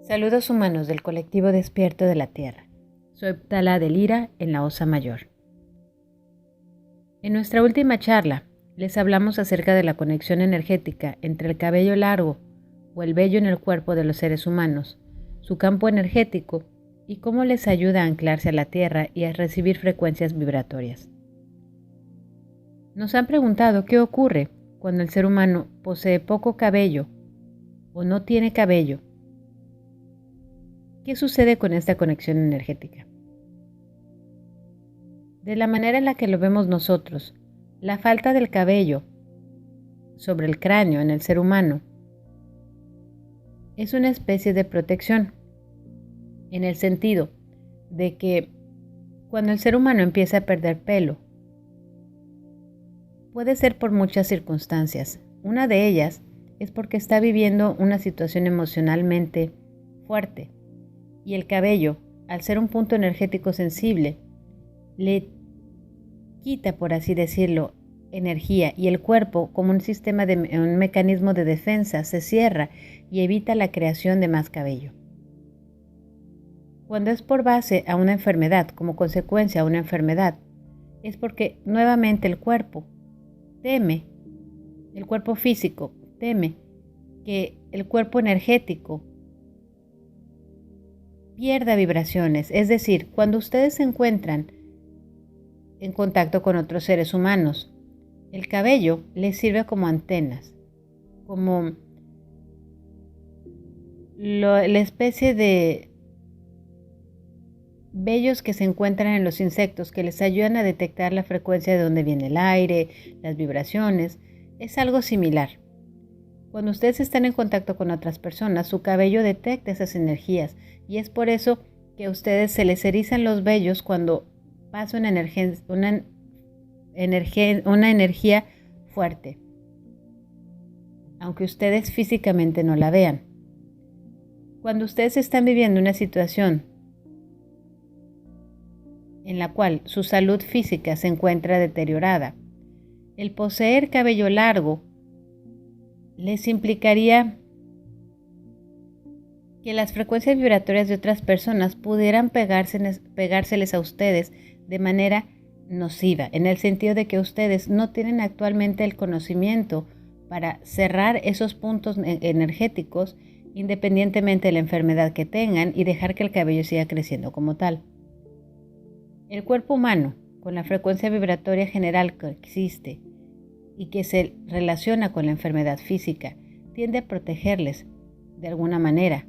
Saludos humanos del colectivo Despierto de la Tierra. Soy Tala de Lira en la Osa Mayor. En nuestra última charla les hablamos acerca de la conexión energética entre el cabello largo o el vello en el cuerpo de los seres humanos, su campo energético y cómo les ayuda a anclarse a la Tierra y a recibir frecuencias vibratorias. Nos han preguntado qué ocurre cuando el ser humano posee poco cabello o no tiene cabello. ¿Qué sucede con esta conexión energética? De la manera en la que lo vemos nosotros, la falta del cabello sobre el cráneo en el ser humano es una especie de protección, en el sentido de que cuando el ser humano empieza a perder pelo, puede ser por muchas circunstancias. Una de ellas es porque está viviendo una situación emocionalmente fuerte. Y el cabello, al ser un punto energético sensible, le quita, por así decirlo, energía, y el cuerpo, como un mecanismo de defensa, se cierra y evita la creación de más cabello. Cuando es por base a una enfermedad, como consecuencia a una enfermedad, es porque nuevamente el cuerpo físico teme que el cuerpo energético pierda vibraciones. Es decir, cuando ustedes se encuentran en contacto con otros seres humanos, el cabello les sirve como antenas, como la especie de vellos que se encuentran en los insectos que les ayudan a detectar la frecuencia de donde viene el aire, las vibraciones. Es algo similar. Cuando ustedes están en contacto con otras personas, su cabello detecta esas energías y es por eso que a ustedes se les erizan los vellos cuando pasa una energía fuerte, aunque ustedes físicamente no la vean. Cuando ustedes están viviendo una situación en la cual su salud física se encuentra deteriorada, el poseer cabello largo les implicaría que las frecuencias vibratorias de otras personas pudieran pegárseles a ustedes de manera nociva, en el sentido de que ustedes no tienen actualmente el conocimiento para cerrar esos puntos energéticos independientemente de la enfermedad que tengan y dejar que el cabello siga creciendo como tal. El cuerpo humano, con la frecuencia vibratoria general que existe y que se relaciona con la enfermedad física, tiende a protegerles de alguna manera.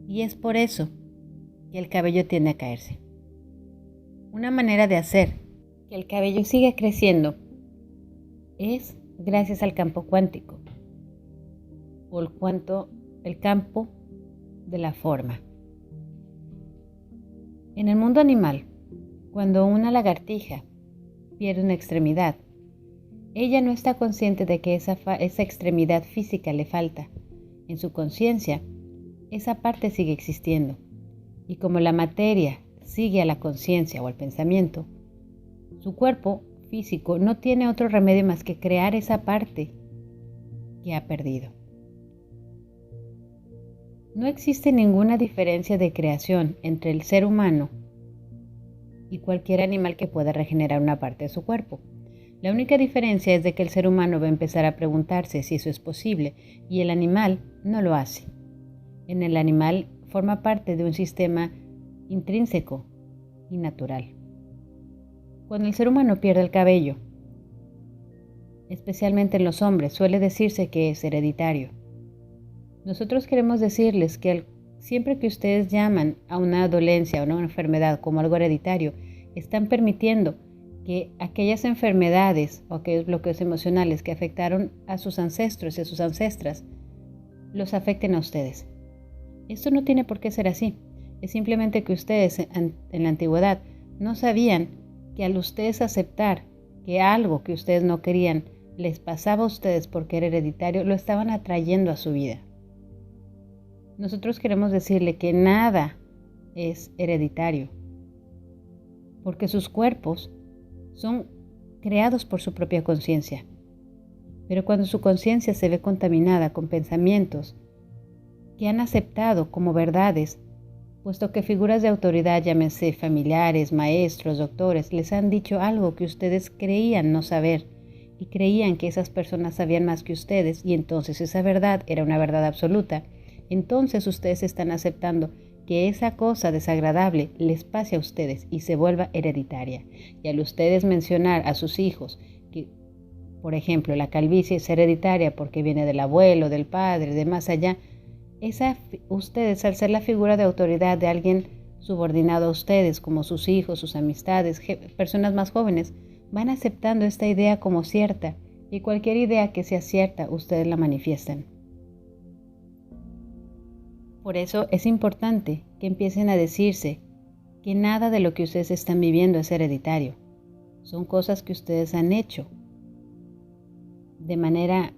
Y es por eso que el cabello tiende a caerse. Una manera de hacer que el cabello siga creciendo es gracias al campo cuántico, o el campo de la forma. En el mundo animal, cuando una lagartija pierde una extremidad, ella no está consciente de que esa extremidad física le falta. En su conciencia, esa parte sigue existiendo. Y como la materia sigue a la conciencia o al pensamiento, su cuerpo físico no tiene otro remedio más que crear esa parte que ha perdido. No existe ninguna diferencia de creación entre el ser humano y cualquier animal que pueda regenerar una parte de su cuerpo. La única diferencia es de que el ser humano va a empezar a preguntarse si eso es posible y el animal no lo hace. En el animal forma parte de un sistema intrínseco y natural. Cuando el ser humano pierde el cabello, especialmente en los hombres, suele decirse que es hereditario. Nosotros queremos decirles que siempre que ustedes llaman a una dolencia o a una enfermedad como algo hereditario, están permitiendo que aquellas enfermedades o aquellos bloqueos emocionales que afectaron a sus ancestros y a sus ancestras los afecten a ustedes. Esto no tiene por qué ser así. Es simplemente que ustedes en la antigüedad no sabían que al ustedes aceptar que algo que ustedes no querían les pasaba a ustedes porque era hereditario, lo estaban atrayendo a su vida. Nosotros queremos decirle que nada es hereditario, porque sus cuerpos son creados por su propia conciencia. Pero cuando su conciencia se ve contaminada con pensamientos que han aceptado como verdades, puesto que figuras de autoridad, llámense familiares, maestros, doctores, les han dicho algo que ustedes creían no saber y creían que esas personas sabían más que ustedes y entonces esa verdad era una verdad absoluta. Entonces ustedes están aceptando que esa cosa desagradable les pase a ustedes y se vuelva hereditaria. Y al ustedes mencionar a sus hijos que, por ejemplo, la calvicie es hereditaria porque viene del abuelo, del padre, de más allá, ustedes, al ser la figura de autoridad de alguien subordinado a ustedes, como sus hijos, sus amistades, personas más jóvenes, van aceptando esta idea como cierta y cualquier idea que sea cierta, ustedes la manifiestan. Por eso es importante que empiecen a decirse que nada de lo que ustedes están viviendo es hereditario. Son cosas que ustedes han hecho de manera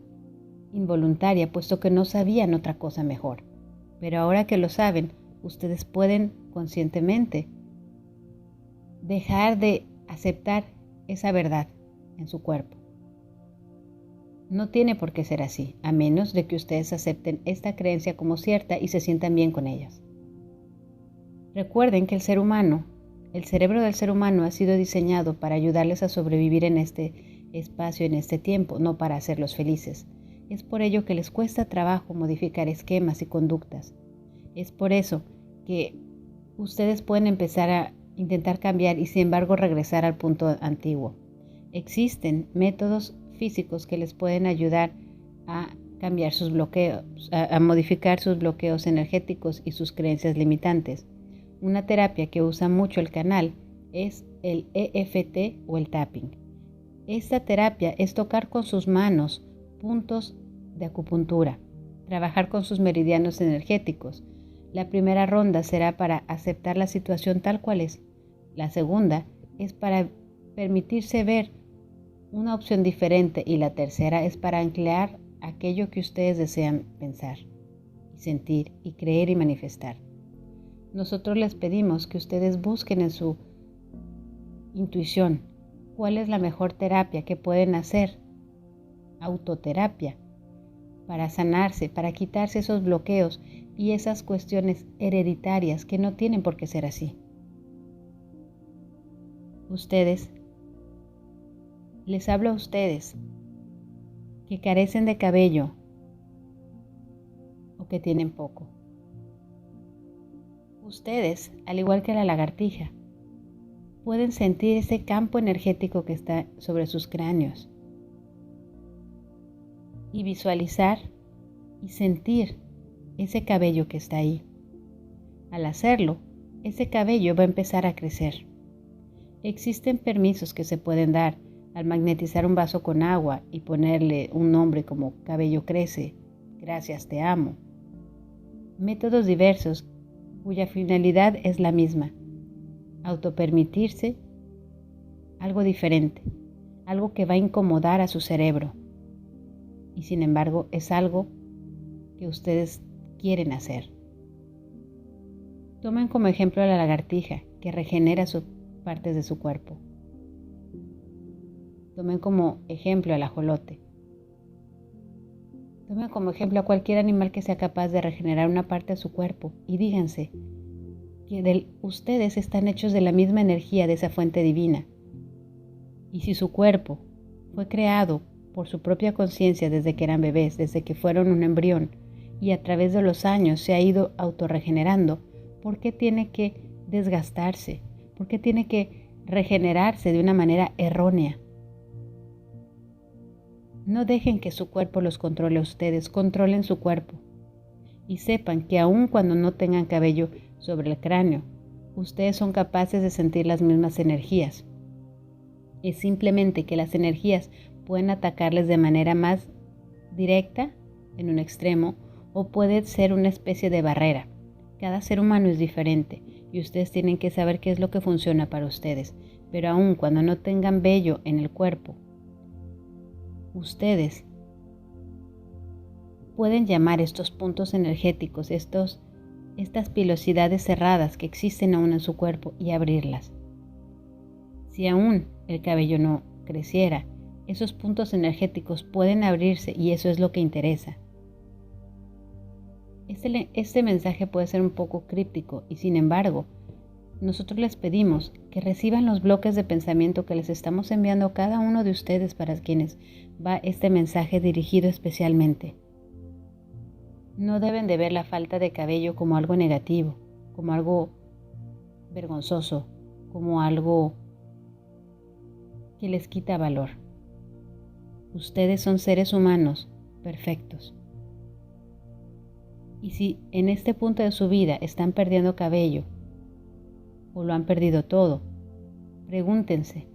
involuntaria, puesto que no sabían otra cosa mejor. Pero ahora que lo saben, ustedes pueden conscientemente dejar de aceptar esa verdad en su cuerpo. No tiene por qué ser así, a menos de que ustedes acepten esta creencia como cierta y se sientan bien con ellas. Recuerden que el cerebro del ser humano ha sido diseñado para ayudarles a sobrevivir en este espacio, en este tiempo, no para hacerlos felices. Es por ello que les cuesta trabajo modificar esquemas y conductas. Es por eso que ustedes pueden empezar a intentar cambiar y sin embargo regresar al punto antiguo. Existen métodos físicos que les pueden ayudar a cambiar sus bloqueos, a modificar sus bloqueos energéticos y sus creencias limitantes. Una terapia que usa mucho el canal es el EFT o el tapping. Esta terapia es tocar con sus manos puntos de acupuntura, trabajar con sus meridianos energéticos. La primera ronda será para aceptar la situación tal cual es. La segunda es para permitirse ver una opción diferente y la tercera es para anclar aquello que ustedes desean pensar, sentir y creer y manifestar. Nosotros les pedimos que ustedes busquen en su intuición cuál es la mejor terapia que pueden hacer, autoterapia, para sanarse, para quitarse esos bloqueos y esas cuestiones hereditarias que no tienen por qué ser así. Les hablo a ustedes que carecen de cabello o que tienen poco. Ustedes, al igual que la lagartija, pueden sentir ese campo energético que está sobre sus cráneos y visualizar y sentir ese cabello que está ahí. Al hacerlo, ese cabello va a empezar a crecer. Existen permisos que se pueden dar al magnetizar un vaso con agua y ponerle un nombre como cabello crece, gracias, te amo. Métodos diversos cuya finalidad es la misma, autopermitirse algo diferente, algo que va a incomodar a su cerebro y sin embargo es algo que ustedes quieren hacer. Tomen como ejemplo a la lagartija que regenera sus partes de su cuerpo. Tomen como ejemplo al ajolote. Tomen como ejemplo a cualquier animal que sea capaz de regenerar una parte de su cuerpo y díganse que ustedes están hechos de la misma energía de esa fuente divina. Y si su cuerpo fue creado por su propia conciencia desde que eran bebés, desde que fueron un embrión y a través de los años se ha ido autorregenerando, ¿por qué tiene que desgastarse? ¿Por qué tiene que regenerarse de una manera errónea? No dejen que su cuerpo los controle a ustedes, controlen su cuerpo. Y sepan que aun cuando no tengan cabello sobre el cráneo, ustedes son capaces de sentir las mismas energías. Es simplemente que las energías pueden atacarles de manera más directa en un extremo o puede ser una especie de barrera. Cada ser humano es diferente y ustedes tienen que saber qué es lo que funciona para ustedes. Pero aun cuando no tengan vello en el cuerpo, ustedes pueden llamar estos puntos energéticos, estas pilosidades cerradas que existen aún en su cuerpo y abrirlas. Si aún el cabello no creciera, esos puntos energéticos pueden abrirse y eso es lo que interesa. Este mensaje puede ser un poco críptico y sin embargo, nosotros les pedimos que reciban los bloques de pensamiento que les estamos enviando a cada uno de ustedes para quienes va este mensaje dirigido especialmente. No deben de ver la falta de cabello como algo negativo, como algo vergonzoso, como algo que les quita valor. Ustedes son seres humanos perfectos. Y si en este punto de su vida están perdiendo cabello o lo han perdido todo, pregúntense,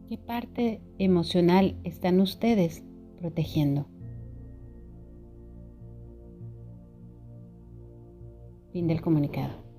¿qué parte emocional están ustedes protegiendo? Fin del comunicado.